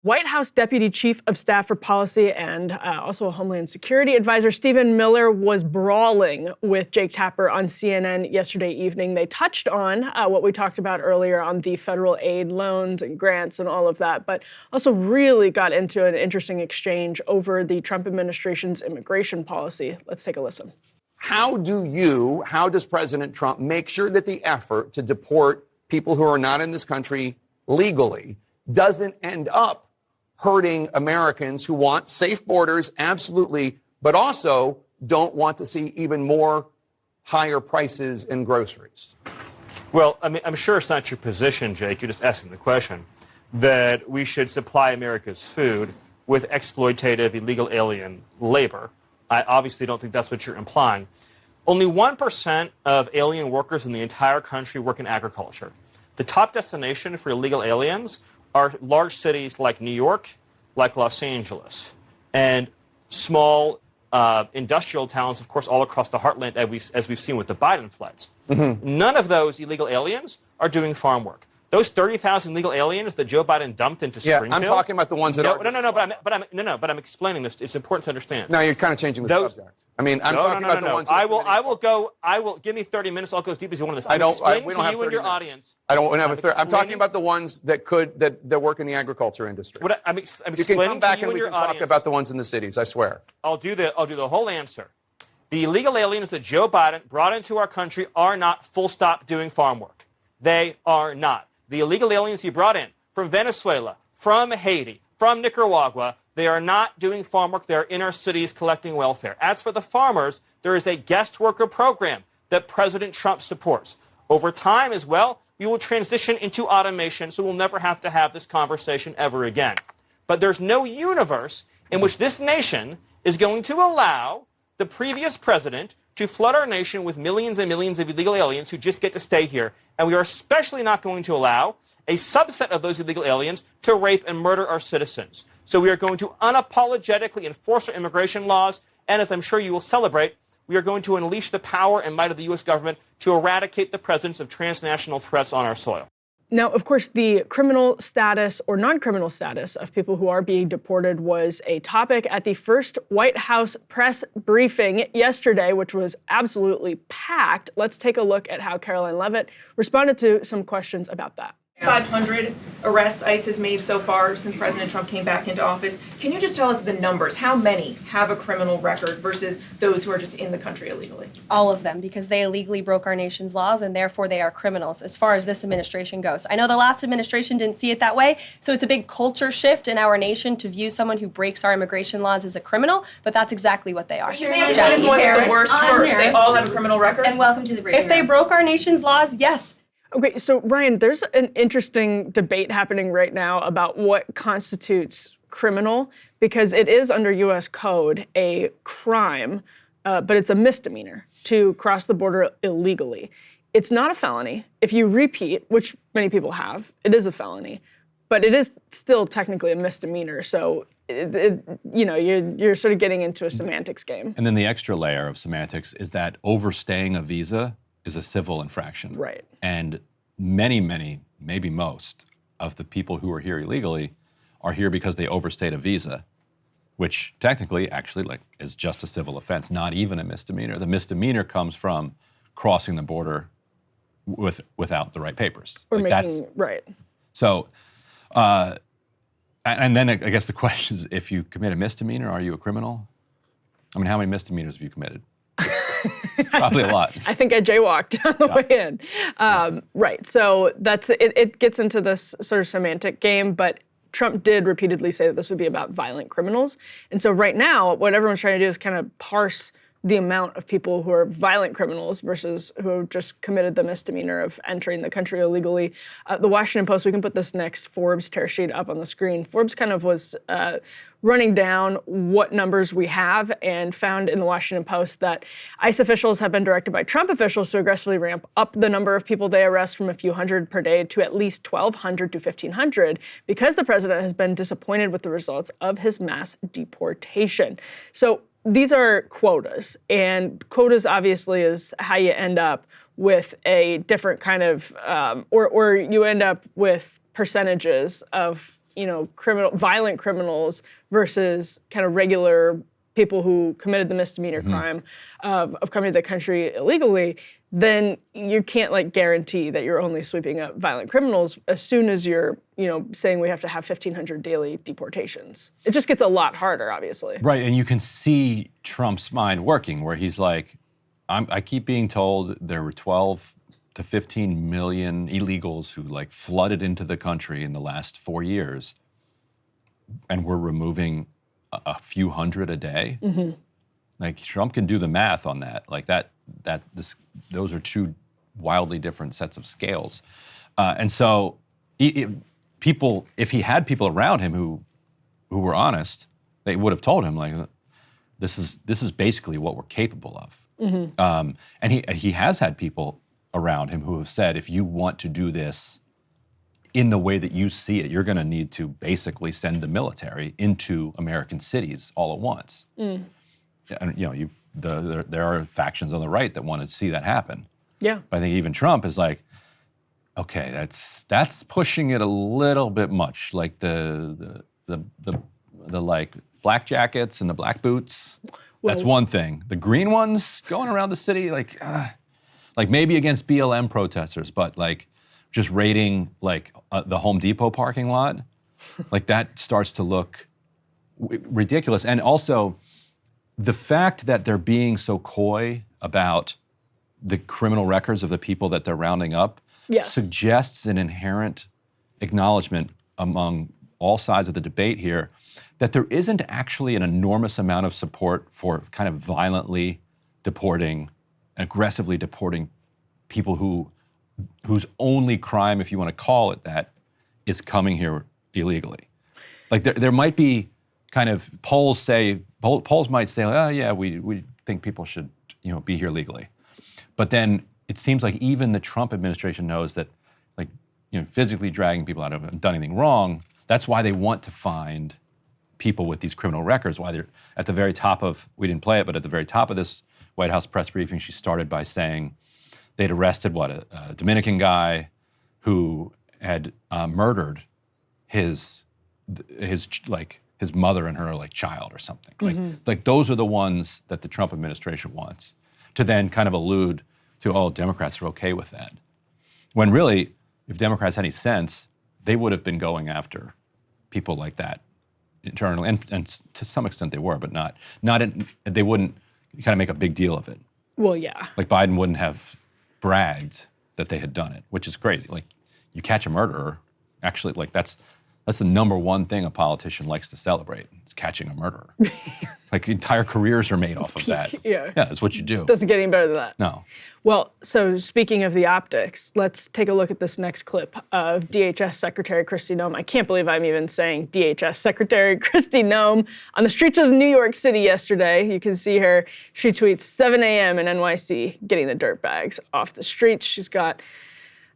White House Deputy Chief of Staff for Policy and also a Homeland Security advisor, Stephen Miller, was brawling with Jake Tapper on CNN yesterday evening. They touched on what we talked about earlier on the federal aid loans and grants and all of that, but also really got into an interesting exchange over the Trump administration's immigration policy. Let's take a listen. How does President Trump make sure that the effort to deport people who are not in this country legally doesn't end up hurting Americans who want safe borders, absolutely, but also don't want to see even more higher prices in groceries? Well, I mean, I'm sure it's not your position, Jake, you're just asking the question, that we should supply America's food with exploitative illegal alien labor. I obviously don't think that's what you're implying. Only 1% of alien workers in the entire country work in agriculture. The top destination for illegal aliens are large cities like New York, like Los Angeles, and small industrial towns, of course, all across the heartland, as we've seen with the Biden flights. Mm-hmm. None of those illegal aliens are doing farm work. Those 30,000 illegal aliens that Joe Biden dumped into Springfield. I'm talking about the ones that are. But I'm explaining this. It's important to understand. No, you're kind of changing the subject. I mean, I'm talking about the ones. I will give me 30 minutes. I'll go as deep as you want on this. I'm explaining to you and your audience. I don't have I'm talking about the ones that work in the agriculture industry. I'm you explaining can come back to you and we your can talk about the ones in the cities. I swear. I'll do the whole answer. The illegal aliens that Joe Biden brought into our country are not full stop doing farm work. They are not. The illegal aliens he brought in from Venezuela, from Haiti, from Nicaragua, they are not doing farm work. They are in our cities collecting welfare. As for the farmers, there is a guest worker program that President Trump supports. Over time as well, we will transition into automation, so we'll never have to have this conversation ever again. But there's no universe in which this nation is going to allow the previous president to flood our nation with millions and millions of illegal aliens who just get to stay here. And we are especially not going to allow a subset of those illegal aliens to rape and murder our citizens. So we are going to unapologetically enforce our immigration laws, and as I'm sure you will celebrate, we are going to unleash the power and might of the U.S. government to eradicate the presence of transnational threats on our soil. Now, of course, the criminal status or non-criminal status of people who are being deported was a topic at the first White House press briefing yesterday, which was absolutely packed. Let's take a look at how Caroline Leavitt responded to some questions about that. 500 arrests ICE has made so far since President Trump came back into office. Can you just tell us the numbers? How many have a criminal record versus those who are just in the country illegally? All of them, because they illegally broke our nation's laws and therefore they are criminals as far as this administration goes. I know the last administration didn't see it that way, so it's a big culture shift in our nation to view someone who breaks our immigration laws as a criminal, but that's exactly what they are. You may have done one of the worst first. They all have a criminal record? And welcome to the briefing. If they broke our nation's laws, yes. Okay, so Ryan, there's an interesting debate happening right now about what constitutes criminal, because it is under U.S. code a crime, but it's a misdemeanor to cross the border illegally. It's not a felony. If you repeat, which many people have, it is a felony, but it is still technically a misdemeanor. So, you're sort of getting into a semantics game. And then the extra layer of semantics is that overstaying a visa is a civil infraction. Right. And many, maybe most of the people who are here illegally are here because they overstayed a visa, which technically actually is just a civil offense, not even a misdemeanor. The misdemeanor comes from crossing the border without the right papers. Or right. So, and then I guess the question is, if you commit a misdemeanor, are you a criminal? I mean, how many misdemeanors have you committed? Probably a lot. I think I jaywalked on the way in. Right. So that's it. It gets into this sort of semantic game, but Trump did repeatedly say that this would be about violent criminals. And so right now, what everyone's trying to do is kind of parse the amount of people who are violent criminals versus who have just committed the misdemeanor of entering the country illegally. The Washington Post, we can put this next Forbes tear sheet up on the screen. Forbes kind of was running down what numbers we have and found in the Washington Post that ICE officials have been directed by Trump officials to aggressively ramp up the number of people they arrest from a few hundred per day to at least 1,200 to 1,500 because the president has been disappointed with the results of his mass deportation. So these are quotas, and quotas obviously is how you end up with a different kind of, or you end up with percentages of violent criminals versus kind of regular people who committed the misdemeanor crime of coming to the country illegally, then you can't like guarantee that you're only sweeping up violent criminals as soon as you're, saying we have to have 1,500 daily deportations. It just gets a lot harder, obviously. Right, and you can see Trump's mind working where he's like, I keep being told there were 12 to 15 million illegals who like flooded into the country in the last 4 years, and we're removing a few hundred a day. Like Trump can do the math on that. Like those are two wildly different sets of scales. And so if he had people around him who were honest, they would have told him like, this is basically what we're capable of. And he has had people around him who have said, if you want to do this in the way that you see it, you're going to need to basically send the military into American cities all at once. And there are factions on the right that want to see that happen. Yeah. But I think even Trump is like, okay, that's pushing it a little bit much. Like the like black jackets and the black boots. That's one thing. The green ones going around the city, like maybe against BLM protesters, but like just raiding like the Home Depot parking lot, like that starts to look ridiculous. And also the fact that they're being so coy about the criminal records of the people that they're rounding up suggests an inherent acknowledgement among all sides of the debate here that there isn't actually an enormous amount of support for kind of violently deporting, aggressively deporting people whose only crime, if you want to call it that, is coming here illegally. Like there might be kind of polls might say, oh yeah, we think people should be here legally. But then it seems like even the Trump administration knows that like physically dragging people out of done anything wrong, that's why they want to find people with these criminal records, why they're at the very top of, we didn't play it, but at the very top of this White House press briefing, she started by saying they'd arrested a Dominican guy who had murdered his mother and her like child or something. Like those are the ones that the Trump administration wants to then kind of allude to, oh, Democrats are okay with that. When really, if Democrats had any sense, they would have been going after people like that internally, and to some extent they were, but they wouldn't kind of make a big deal of it. Well, yeah. Like Biden wouldn't have bragged that they had done it, which is crazy. Like you catch a murderer, actually, like that's the number one thing a politician likes to celebrate, is catching a murderer. Like entire careers are made off of that. Yeah, that's what you do. Doesn't get any better than that. No. Well, so speaking of the optics, let's take a look at this next clip of DHS Secretary Kristi Noem. I can't believe I'm even saying DHS Secretary Kristi Noem on the streets of New York City yesterday. You can see her. She tweets 7 a.m. in NYC, getting the dirt bags off the streets. She's got,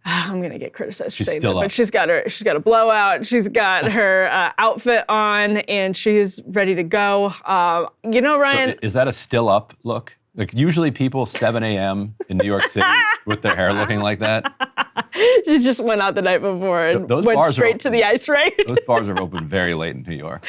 I'm gonna get criticized for saying that, but she's got a blowout. She's got her outfit on, and she's ready to go. Ryan. So is that a still up look? Like usually people 7 a.m. in New York City with their hair looking like that. She just went out the night before and those went bars straight to the ice raid. Those bars are open very late in New York.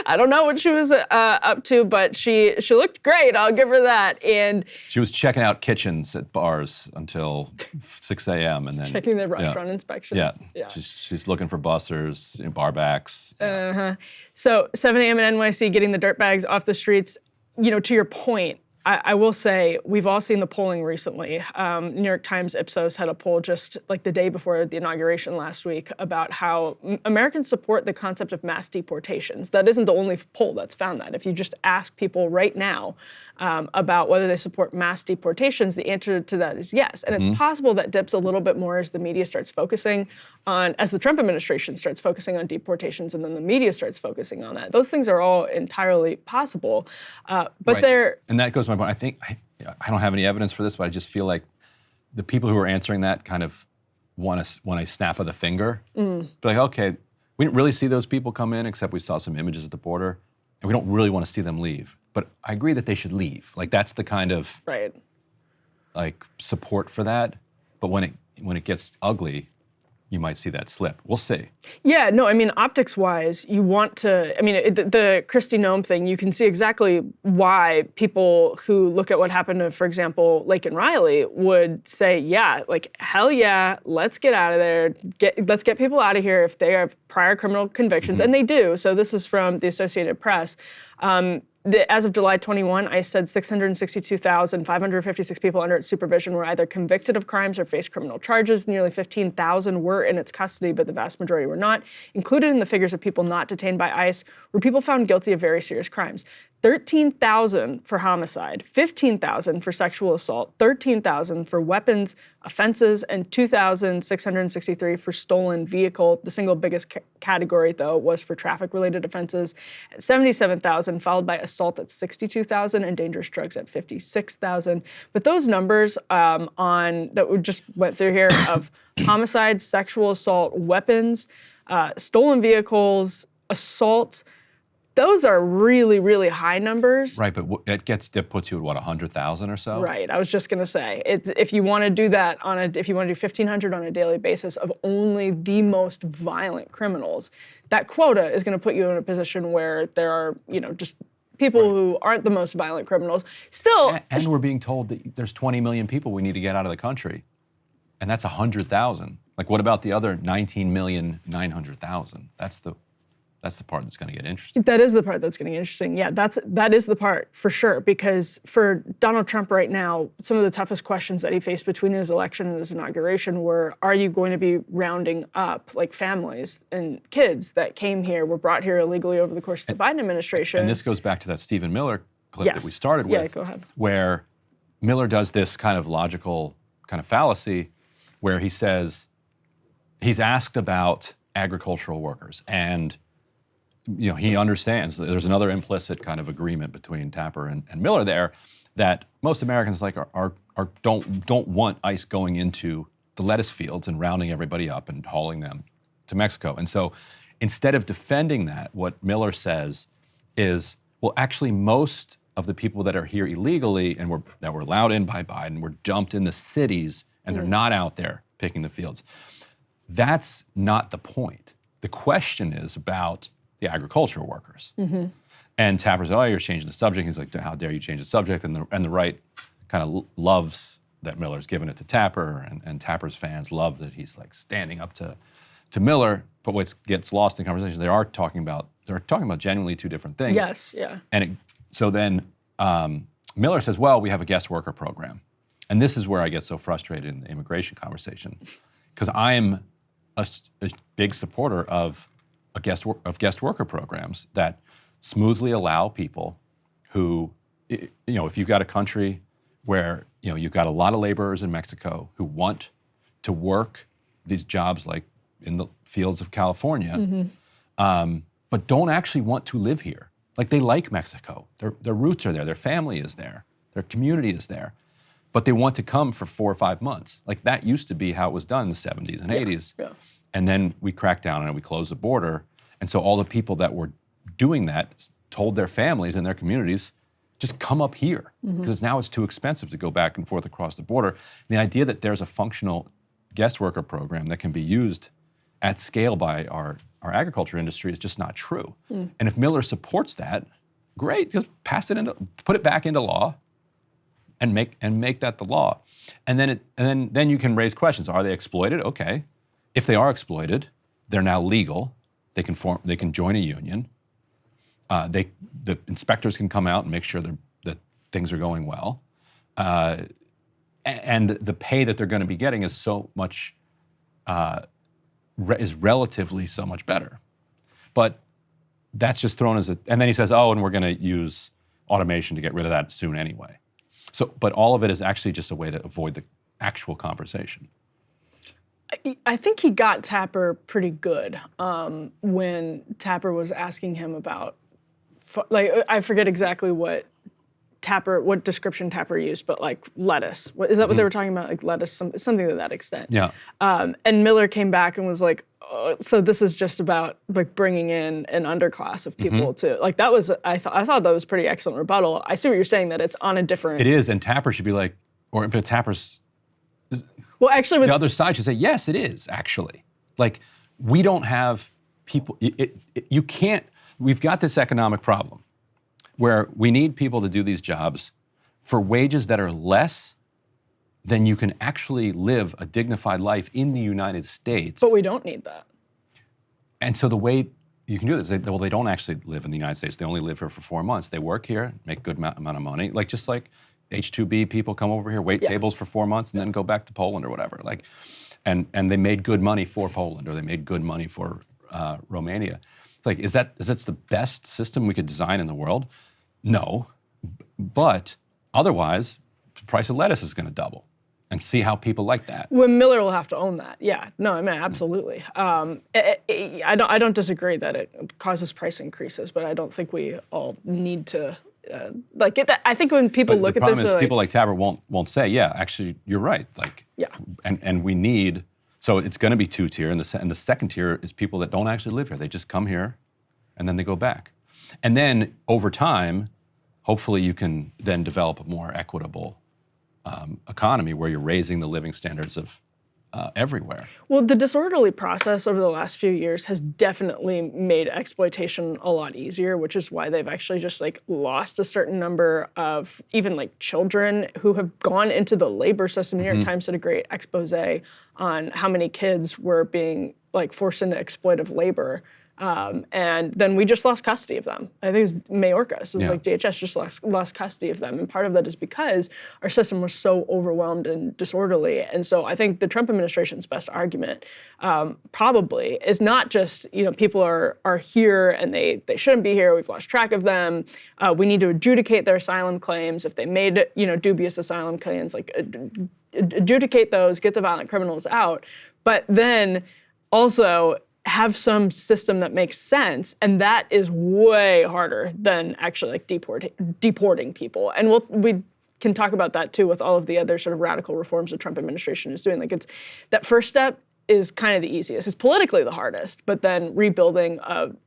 I don't know what she was up to, but she looked great. I'll give her that. And she was checking out kitchens at bars until 6 a.m. and then checking the restaurant inspections. Yeah. She's looking for bussers, bar backs. Yeah. So 7 a.m. in NYC, getting the dirt bags off the streets. To your point, I will say we've all seen the polling recently. New York Times Ipsos had a poll just like the day before the inauguration last week about how Americans support the concept of mass deportations. That isn't the only poll that's found that. If you just ask people right now about whether they support mass deportations, the answer to that is yes. And it's possible that dips a little bit more as the media starts focusing on, as the Trump administration starts focusing on deportations, and then the media starts focusing on that. Those things are all entirely possible, but they're... And that goes to my point. I think, I don't have any evidence for this, but I just feel like the people who are answering that kind of want a snap of the finger. Be like, okay, we didn't really see those people come in, except we saw some images at the border, and we don't really want to see them leave. But I agree that they should leave. Like that's the kind of like support for that. But when it gets ugly, you might see that slip. We'll see. Yeah, no, I mean, optics-wise, you want to, I mean, the Kristi Noem thing, you can see exactly why people who look at what happened to, for example, Lake and Riley would say, yeah, like, hell yeah, let's get out of there, let's get people out of here if they have prior criminal convictions, and they do. So this is from the Associated Press. As of July 21, ICE said 662,556 people under its supervision were either convicted of crimes or faced criminal charges. Nearly 15,000 were in its custody, but the vast majority were not. Included in the figures of people not detained by ICE were people found guilty of very serious crimes. 13,000 for homicide, 15,000 for sexual assault, 13,000 for weapons offenses, and 2,663 for stolen vehicle. The single biggest category, though, was for traffic-related offenses at 77,000, followed by assault at 62,000 and dangerous drugs at 56,000. But those numbers that we just went through here of homicide, sexual assault, weapons, stolen vehicles, assault, those are really, really high numbers. Right, but it puts you at what, 100,000 or so? Right. I was just going to say, if you want to do that if you want to do 1,500 on a daily basis of only the most violent criminals, that quota is going to put you in a position where there are, just people who aren't the most violent criminals. Still, and we're being told that there's 20 million people we need to get out of the country, and that's 100,000. Like, what about the other 19,900,000? That's the part that's going to get interesting. That is the part that's getting interesting. Yeah, that is the part for sure. Because for Donald Trump right now, some of the toughest questions that he faced between his election and his inauguration were: are you going to be rounding up like families and kids that came here, were brought here illegally over the course of the Biden administration? And this goes back to that Stephen Miller clip that we started with. Yeah, go ahead. Where Miller does this kind of logical kind of fallacy, where he says he's asked about agricultural workers, and he understands that there's another implicit kind of agreement between Tapper and Miller there, that most Americans don't want ICE going into the lettuce fields and rounding everybody up and hauling them to Mexico. And so instead of defending that, what Miller says is, well, actually most of the people that are here illegally and that were allowed in by Biden were dumped in the cities, and they're not out there picking the fields. That's not the point. The question is about the agricultural workers. Mm-hmm. And Tapper said, oh, you're changing the subject. He's like, how dare you change the subject? And the right kind of loves that Miller's given it to Tapper, and Tapper's fans love that he's like standing up to Miller. But what gets lost in conversation, they're talking about genuinely two different things. Yes, yeah. And so then Miller says, well, we have a guest worker program. And this is where I get so frustrated in the immigration conversation, because I am a big supporter of guest worker programs that smoothly allow people who, if you've got a country where, you've got a lot of laborers in Mexico who want to work these jobs like in the fields of California, but don't actually want to live here. Like, they like Mexico. Their roots are there. Their family is there. Their community is there. But they want to come for 4 or 5 months. Like, that used to be how it was done in the 70s and 80s. Yeah. And then we cracked down on it, we closed the border. And so all the people that were doing that told their families and their communities, just come up here, because now it's too expensive to go back and forth across the border. And the idea that there's a functional guest worker program that can be used at scale by our agriculture industry is just not true. And if Miller supports that, great, just put it back into law and make that the law. And then you can raise questions. Are they exploited? Okay. If they are exploited, they're now legal. They can join a union. The inspectors can come out and make sure that things are going well. And the pay that they're going to be getting is so much, is relatively so much better. But that's just thrown and then he says, oh, and we're going to use automation to get rid of that soon anyway. But all of it is actually just a way to avoid the actual conversation. I think he got Tapper pretty good when Tapper was asking him about, I forget exactly what description Tapper used, but like lettuce. Is that what they were talking about? Like lettuce, something to that extent. Yeah. And Miller came back and was like, oh, so this is just about like bringing in an underclass of people to, like, that was, I thought that was pretty excellent rebuttal. I see what you're saying, that it's on a different. It is, and Tapper should be like, but Tapper's. Well, actually, the other side should say, yes, it is, actually. Like, we don't have people, you can't, we've got this economic problem where we need people to do these jobs for wages that are less than you can actually live a dignified life in the United States. But we don't need that. And so the way you can do this, they don't actually live in the United States. They only live here for 4 months. They work here, make a good amount of money, just like H-2B people come over here, wait tables for 4 months, and then go back to Poland or whatever. And they made good money for Poland, or they made good money for Romania. It's like, is that the best system we could design in the world? No, but otherwise, the price of lettuce is going to double. And see how people like that. Well, Miller will have to own that. Yeah, no, I mean, absolutely. I don't disagree that it causes price increases, but I don't think we all need to I think when people look at this, the problem is people like Tabor won't say, yeah, actually, you're right. And we need, so it's going to be two-tier, and the second tier is people that don't actually live here. They just come here, and then they go back. And then over time, hopefully you can then develop a more equitable economy where you're raising the living standards of everywhere. Well, the disorderly process over the last few years has definitely made exploitation a lot easier, which is why they've actually just lost a certain number of even children who have gone into the labor system. New York Times did a great expose on how many kids were being forced into exploitive labor. And then we just lost custody of them. I think it was Mayorkas. It was DHS just lost custody of them. And part of that is because our system was so overwhelmed and disorderly. And so I think the Trump administration's best argument probably is not just, people are here and they shouldn't be here. We've lost track of them. We need to adjudicate their asylum claims. If they made, dubious asylum claims, adjudicate those, get the violent criminals out. But then also have some system that makes sense, and that is way harder than actually deporting people. And we can talk about that too with all of the other sort of radical reforms the Trump administration is doing. It's that first step is kind of the easiest. It's politically the hardest, but then rebuilding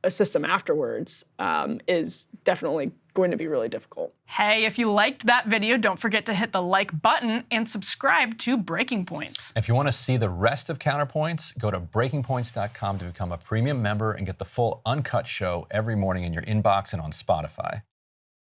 a system afterwards is definitely going to be really difficult. Hey, if you liked that video, don't forget to hit the like button and subscribe to Breaking Points. If you want to see the rest of Counterpoints, go to breakingpoints.com to become a premium member and get the full uncut show every morning in your inbox and on Spotify.